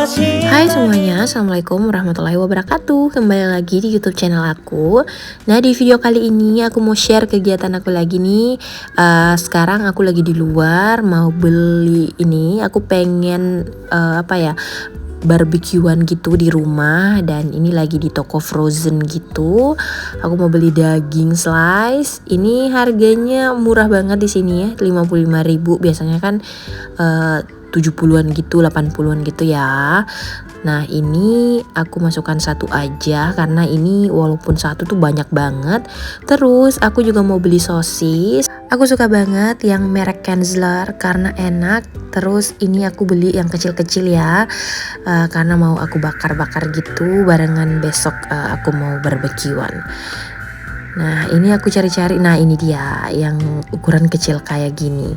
Hai semuanya, Assalamualaikum warahmatullahi wabarakatuh. Kembali lagi di YouTube channel aku. Nah, di video kali ini aku mau share kegiatan aku lagi nih. Sekarang aku lagi di luar mau beli ini. Aku pengen barbekyuan gitu di rumah, dan ini lagi di toko frozen gitu. Aku mau beli daging slice. Ini harganya murah banget di sini ya, 55.000. Biasanya kan 70-an gitu, 80-an gitu ya. Nah, ini aku masukkan satu aja karena ini walaupun satu tuh banyak banget. Terus aku juga mau beli sosis. Aku suka banget yang merek Kenzler karena enak. Terus ini aku beli yang kecil-kecil ya, karena mau aku bakar-bakar gitu barengan besok aku mau barbekyuan. Nah, ini aku cari-cari. Nah, ini dia yang ukuran kecil kayak gini.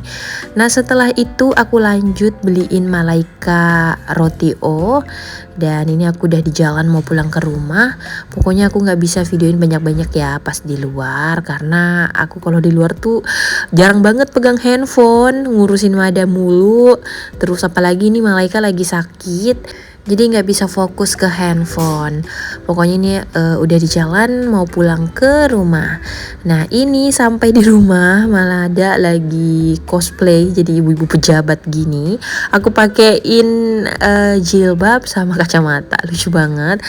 Nah, setelah itu aku lanjut beliin Malaika roti O. Dan ini aku udah di jalan mau pulang ke rumah. Pokoknya aku nggak bisa videoin banyak-banyak ya pas di luar, karena aku kalau di luar tuh jarang banget pegang handphone, ngurusin Mada mulu. Terus apalagi ini Malaika lagi sakit, jadi nggak bisa fokus ke handphone. Pokoknya ini udah di jalan mau pulang ke rumah. Nah, ini sampai di rumah malah ada lagi cosplay jadi ibu-ibu pejabat gini. Aku pakein jilbab sama kacamata, lucu banget.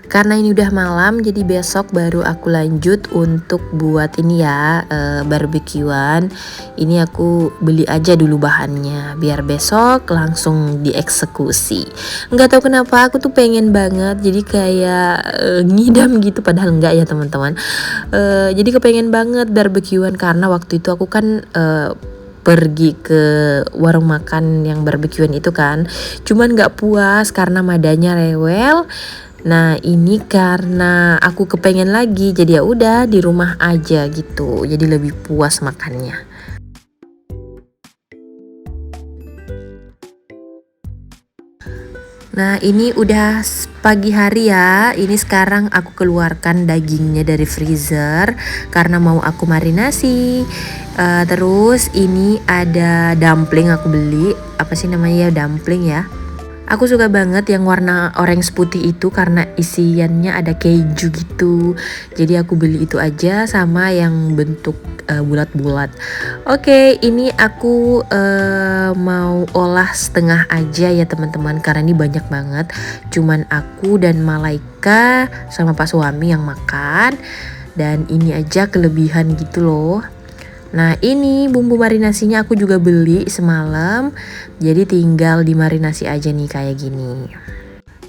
Karena ini udah malam, jadi besok baru aku lanjut untuk buat ini ya, barbekyuan. Ini aku beli aja dulu bahannya, biar besok langsung dieksekusi. Nggak tahu kenapa aku tuh pengen banget, jadi kayak ngidam gitu, padahal enggak ya teman-teman. Jadi kepengen banget barbekyuan karena waktu itu aku kan pergi ke warung makan yang barbekyuan itu kan, cuman nggak puas karena Madanya rewel. Nah, ini karena aku kepengen lagi, jadi ya udah di rumah aja gitu. Jadi lebih puas makannya. Nah, ini udah pagi hari ya. Ini sekarang aku keluarkan dagingnya dari freezer karena mau aku marinasi. Terus ini ada dumpling aku beli. Apa sih namanya ya, dumpling ya? Aku suka banget yang warna orange putih itu karena isiannya ada keju gitu. Jadi aku beli itu aja sama yang bentuk bulat-bulat. Oke, ini aku mau olah setengah aja ya teman-teman, karena ini banyak banget. Cuman aku dan Malaika sama Pak suami yang makan. Dan ini aja kelebihan gitu loh. Nah, ini bumbu marinasinya aku juga beli semalam. Jadi tinggal dimarinasi aja nih kayak gini.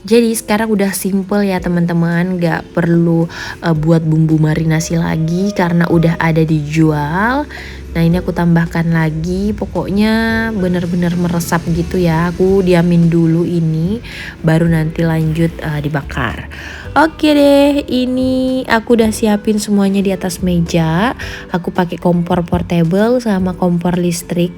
Jadi sekarang udah simple ya teman-teman, gak perlu buat bumbu marinasi lagi karena udah ada dijual. Nah, ini aku tambahkan lagi, pokoknya bener-bener meresap gitu ya. Aku diamin dulu ini, baru nanti lanjut dibakar. Oke deh, ini aku udah siapin semuanya di atas meja. Aku pakai kompor portable sama kompor listrik.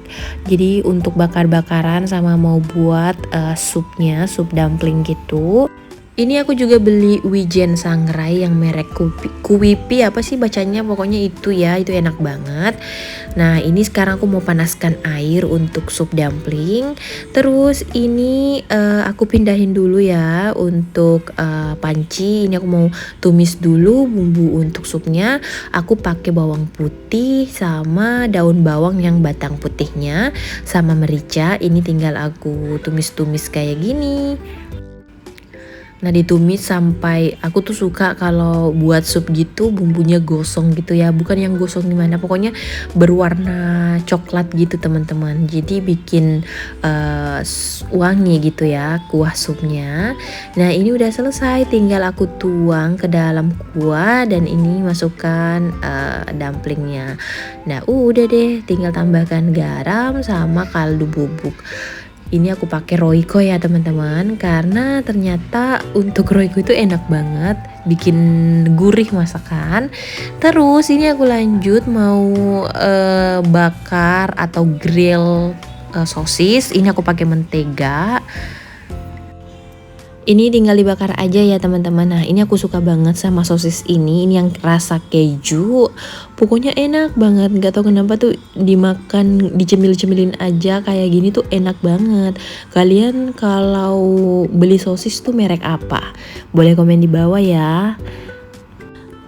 Jadi untuk bakar-bakaran sama mau buat supnya, sup dumpling gitu. Ini aku juga beli wijen sangrai yang merek Kuwipi apa sih bacanya, pokoknya itu ya, itu enak banget. Nah, ini sekarang aku mau panaskan air untuk sup dumpling. Terus ini aku pindahin dulu ya untuk panci. Ini aku mau tumis dulu bumbu untuk supnya. Aku pakai bawang putih sama daun bawang yang batang putihnya sama merica. Ini tinggal aku tumis-tumis kayak gini. Nah, ditumis sampai, aku tuh suka kalau buat sup gitu bumbunya gosong gitu ya, bukan yang gosong gimana, pokoknya berwarna coklat gitu teman-teman. Jadi bikin wangi gitu ya kuah supnya. Nah, ini udah selesai, tinggal aku tuang ke dalam kuah dan ini masukkan dumplingnya. Nah, udah deh, tinggal tambahkan garam sama kaldu bubuk. Ini aku pakai Royco ya teman-teman, karena ternyata untuk Royco itu enak banget, bikin gurih masakan. Terus ini aku lanjut mau bakar atau grill sosis. Ini aku pakai mentega. Ini tinggal dibakar aja ya teman-teman. Nah ini aku suka banget sama sosis ini yang rasa keju. Pokoknya enak banget. Gak tau kenapa tuh dimakan, dicemil-cemilin aja kayak gini tuh enak banget. Kalian kalau beli sosis tuh merek apa? Boleh komen di bawah ya.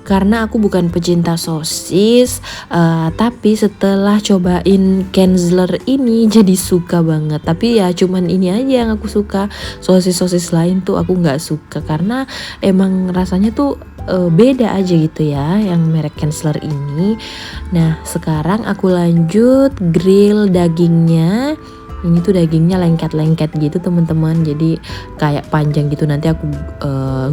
Karena aku bukan pecinta sosis, tapi setelah cobain Kenzler ini jadi suka banget. Tapi ya cuman ini aja yang aku suka, sosis-sosis lain tuh aku nggak suka karena emang rasanya tuh beda aja gitu ya yang merek Kenzler ini. Nah sekarang aku lanjut grill dagingnya. Ini tuh dagingnya lengket-lengket gitu teman-teman, jadi kayak panjang gitu. Nanti aku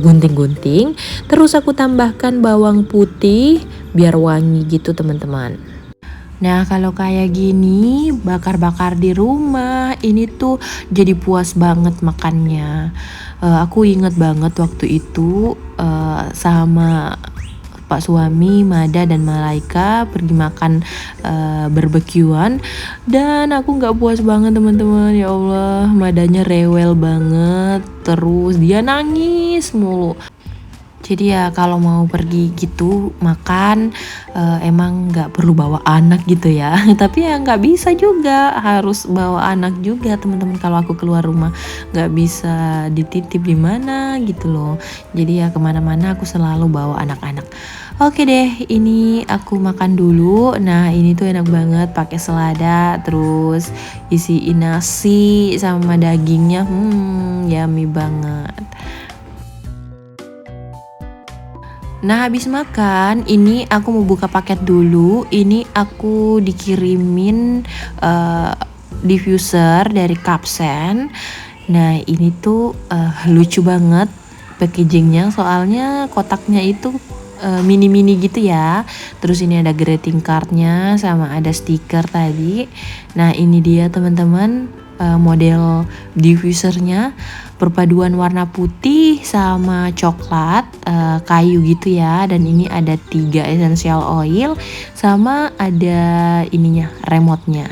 gunting-gunting, terus aku tambahkan bawang putih biar wangi gitu teman-teman. Nah kalau kayak gini bakar-bakar di rumah ini tuh jadi puas banget makannya. Aku inget banget waktu itu sama Pak suami, Mada dan Malaika pergi makan barbekyuan dan aku nggak puas banget teman-teman. Ya Allah, Madanya rewel banget, terus dia nangis mulu. Jadi ya kalau mau pergi gitu makan emang nggak perlu bawa anak gitu ya. Tapi ya nggak bisa juga, harus bawa anak juga teman-teman. Kalau aku keluar rumah nggak bisa dititip di mana gitu loh. Jadi ya kemana-mana aku selalu bawa anak-anak. Oke deh, ini aku makan dulu. Nah ini tuh enak banget pakai selada, terus isiin nasi sama dagingnya, yummy banget. Nah habis makan ini aku mau buka paket dulu. Ini aku dikirimin diffuser dari Capsen. Nah ini tuh lucu banget packagingnya, soalnya kotaknya itu mini-mini gitu ya. Terus ini ada greeting cardnya sama ada stiker tadi. Nah ini dia teman-teman model diffusernya, perpaduan warna putih sama coklat kayu gitu ya. Dan ini ada 3 essential oil sama ada ininya, remote-nya.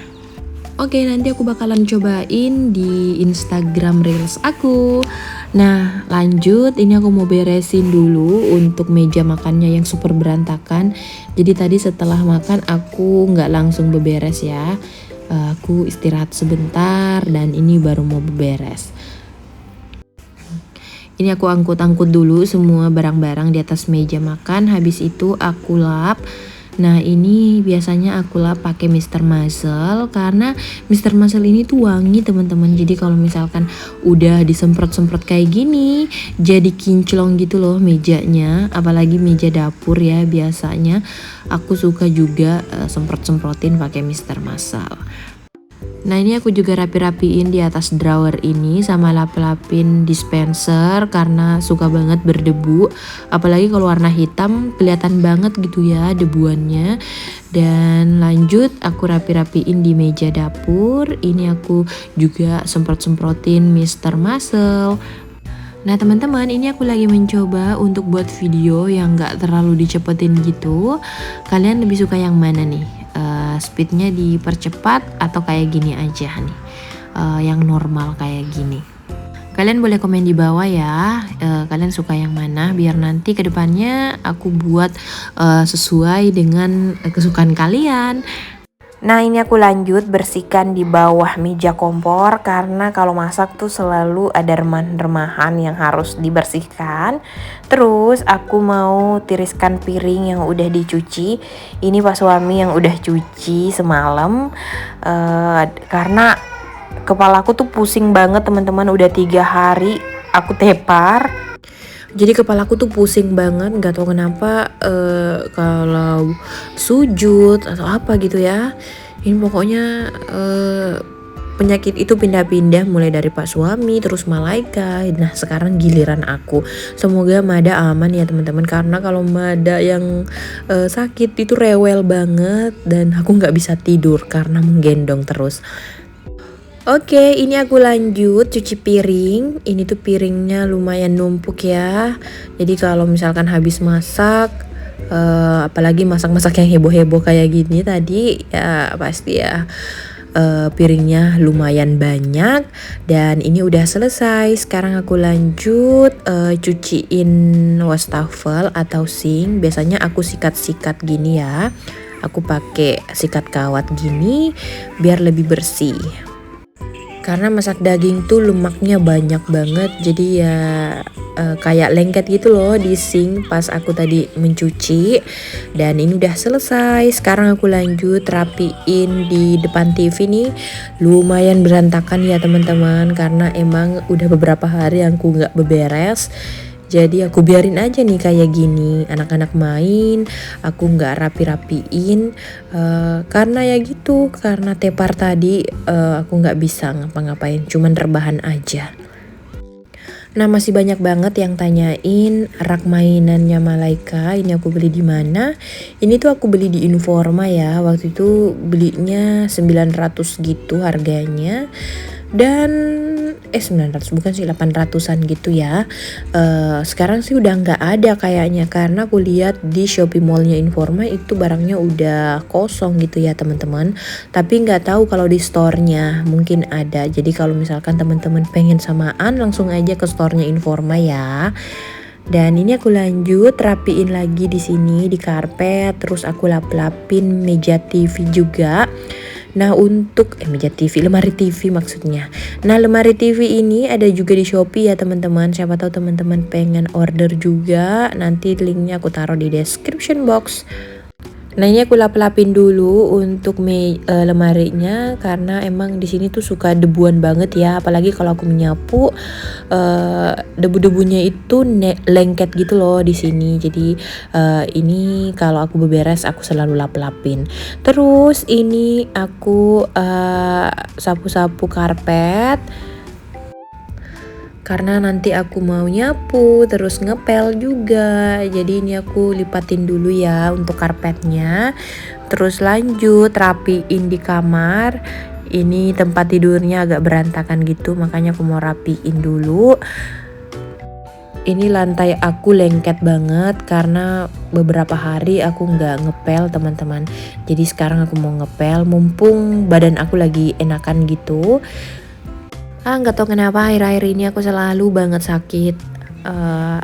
Oke, nanti aku bakalan cobain di Instagram Reels aku. Nah, lanjut. Ini aku mau beresin dulu untuk meja makannya yang super berantakan. Jadi tadi setelah makan aku nggak langsung beberes ya. Aku istirahat sebentar dan ini baru mau beberes. Ini aku angkut-angkut dulu semua barang-barang di atas meja makan. Habis itu aku lap. Nah ini biasanya aku lap pakai Mr. Muscle karena Mr. Muscle ini tuh wangi teman-teman. Jadi kalau misalkan udah disemprot-semprot kayak gini jadi kinclong gitu loh mejanya, apalagi meja dapur ya. Biasanya aku suka juga semprot-semprotin pakai Mr. Muscle. Nah ini aku juga rapi-rapiin di atas drawer ini sama lap-lapin dispenser karena suka banget berdebu. Apalagi kalau warna hitam kelihatan banget gitu ya debuannya. Dan lanjut aku rapi-rapiin di meja dapur. Ini aku juga semprot-semprotin Mr. Muscle. Nah teman-teman, ini aku lagi mencoba untuk buat video yang gak terlalu dicepetin gitu. Kalian lebih suka yang mana nih? Speednya dipercepat atau kayak gini aja nih, yang normal kayak gini. Kalian boleh komen di bawah ya, kalian suka yang mana, biar nanti kedepannya aku buat sesuai dengan kesukaan kalian. Nah ini aku lanjut bersihkan di bawah meja kompor karena kalau masak tuh selalu ada remah-remahan yang harus dibersihkan. Terus aku mau tiriskan piring yang udah dicuci. Ini Pak suami yang udah cuci semalam karena kepalaku tuh pusing banget teman-teman. Udah 3 hari aku tepar. Jadi kepalaku tuh pusing banget, gak tahu kenapa kalau sujud atau apa gitu ya. Ini pokoknya penyakit itu pindah-pindah mulai dari Pak suami terus Malaika. Nah sekarang giliran aku. Semoga Mada aman ya teman-teman, karena kalau Mada yang sakit itu rewel banget dan aku gak bisa tidur karena menggendong terus. Oke, ini aku lanjut cuci piring. Ini tuh piringnya lumayan numpuk ya. Jadi kalau misalkan habis masak, apalagi masak-masak yang heboh-heboh kayak gini tadi, ya pasti ya piringnya lumayan banyak dan ini udah selesai. Sekarang aku lanjut cuciin wastafel atau sink. Biasanya aku sikat-sikat gini ya. Aku pakai sikat kawat gini biar lebih bersih. Karena masak daging tuh lemaknya banyak banget, jadi ya kayak lengket gitu loh di sink pas aku tadi mencuci. Dan ini udah selesai. Sekarang aku lanjut rapiin di depan TV nih. Lumayan berantakan ya teman-teman, karena emang udah beberapa hari aku nggak beberes. Jadi aku biarin aja nih kayak gini, anak-anak main, aku nggak rapi-rapiin karena ya gitu, karena tepar tadi aku nggak bisa ngapa-ngapain, cuman rebahan aja. Nah masih banyak banget yang tanyain rak mainannya Malaika, ini aku beli di mana? Ini tuh aku beli di Informa ya, waktu itu belinya 900 gitu harganya. Dan 900 bukan sih, 800-an gitu ya. Sekarang sih udah nggak ada kayaknya, karena aku lihat di Shopee Mallnya Informa itu barangnya udah kosong gitu ya teman-teman. Tapi nggak tahu kalau di store-nya mungkin ada. Jadi kalau misalkan teman-teman pengen samaan, langsung aja ke store-nya Informa ya. Dan ini aku lanjut rapiin lagi di sini di karpet, terus aku lap-lapin meja TV juga. Nah untuk meja TV, lemari TV maksudnya. Nah lemari TV ini ada juga di Shopee ya teman-teman. Siapa tahu teman-teman pengen order juga. Nanti linknya aku taruh di description box. Nah ini aku lap-lapin dulu untuk lemarinya, karena emang di sini tuh suka debuan banget ya, apalagi kalau aku menyapu debu-debunya itu lengket gitu loh di sini. Jadi ini kalau aku beberes aku selalu lap-lapin. Terus ini aku sapu-sapu karpet karena nanti aku mau nyapu terus ngepel juga. Jadi ini aku lipatin dulu ya untuk karpetnya, terus lanjut rapiin di kamar. Ini tempat tidurnya agak berantakan gitu, makanya aku mau rapiin dulu. Ini lantai aku lengket banget karena beberapa hari aku nggak ngepel teman-teman. Jadi sekarang aku mau ngepel mumpung badan aku lagi enakan gitu. Nggak tahu kenapa akhir-akhir ini aku selalu banget sakit.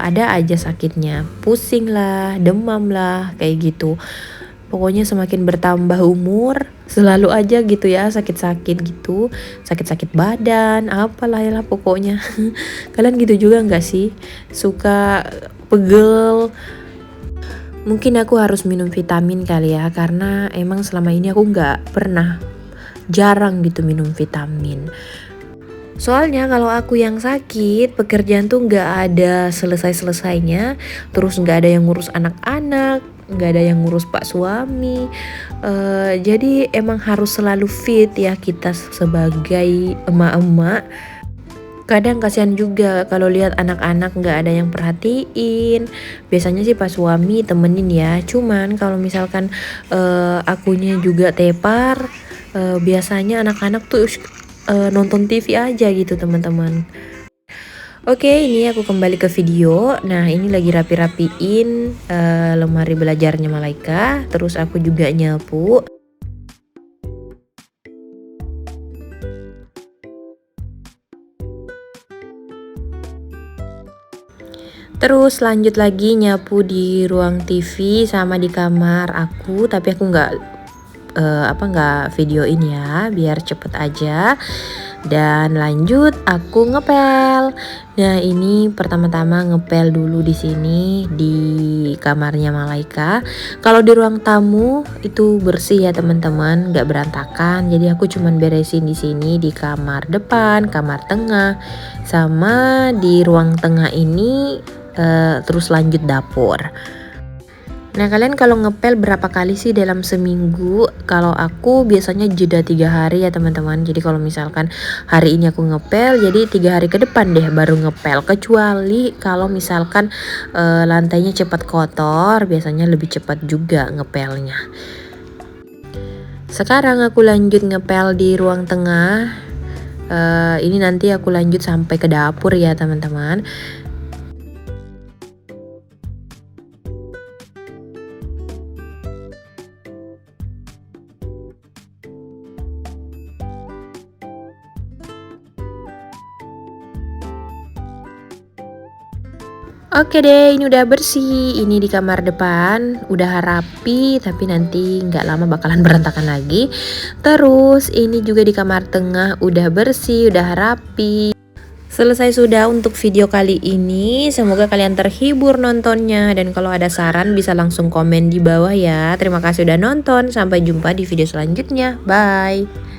Ada aja sakitnya, pusing lah, demam lah, kayak gitu. Pokoknya semakin bertambah umur, selalu aja gitu ya sakit-sakit gitu, sakit-sakit badan, apalah ya lah pokoknya. Kalian gitu juga nggak sih? Suka pegel. Mungkin aku harus minum vitamin kali ya, karena emang selama ini aku nggak pernah, jarang gitu minum vitamin. Soalnya kalau aku yang sakit, pekerjaan tuh nggak ada selesai-selesainya, terus nggak ada yang ngurus anak-anak, nggak ada yang ngurus pak suami. Jadi emang harus selalu fit ya kita sebagai emak-emak. Kadang kasihan juga kalau lihat anak-anak nggak ada yang perhatiin. Biasanya sih pak suami temenin ya. Cuman kalau misalkan akunya juga tepar, biasanya anak-anak tuh nonton TV aja gitu teman-teman. Oke, ini aku kembali ke video. Nah ini lagi rapi-rapiin lemari belajarnya Malaika. Terus aku juga nyapu. Terus lanjut lagi nyapu di ruang TV sama di kamar aku, tapi aku nggak videoin ya, biar cepet aja. Dan lanjut aku ngepel. Nah ini pertama-tama ngepel dulu di sini di kamarnya Malaika. Kalau di ruang tamu itu bersih ya teman-teman, nggak berantakan. Jadi aku cuman beresin di sini di kamar depan, kamar tengah, sama di ruang tengah ini. Terus lanjut dapur. Nah kalian kalau ngepel berapa kali sih dalam seminggu? Kalau aku biasanya jeda 3 hari ya teman-teman. Jadi kalau misalkan hari ini aku ngepel, jadi 3 hari ke depan deh baru ngepel. Kecuali kalau misalkan lantainya cepat kotor, biasanya lebih cepat juga ngepelnya. Sekarang aku lanjut ngepel di ruang tengah. Ini nanti aku lanjut sampai ke dapur ya teman-teman. Oke deh, ini udah bersih. Ini di kamar depan udah rapi, tapi nanti nggak lama bakalan berantakan lagi. Terus ini juga di kamar tengah udah bersih, udah rapi. Selesai sudah untuk video kali ini. Semoga kalian terhibur nontonnya, dan kalau ada saran bisa langsung komen di bawah ya. Terima kasih udah nonton. Sampai jumpa di video selanjutnya. Bye.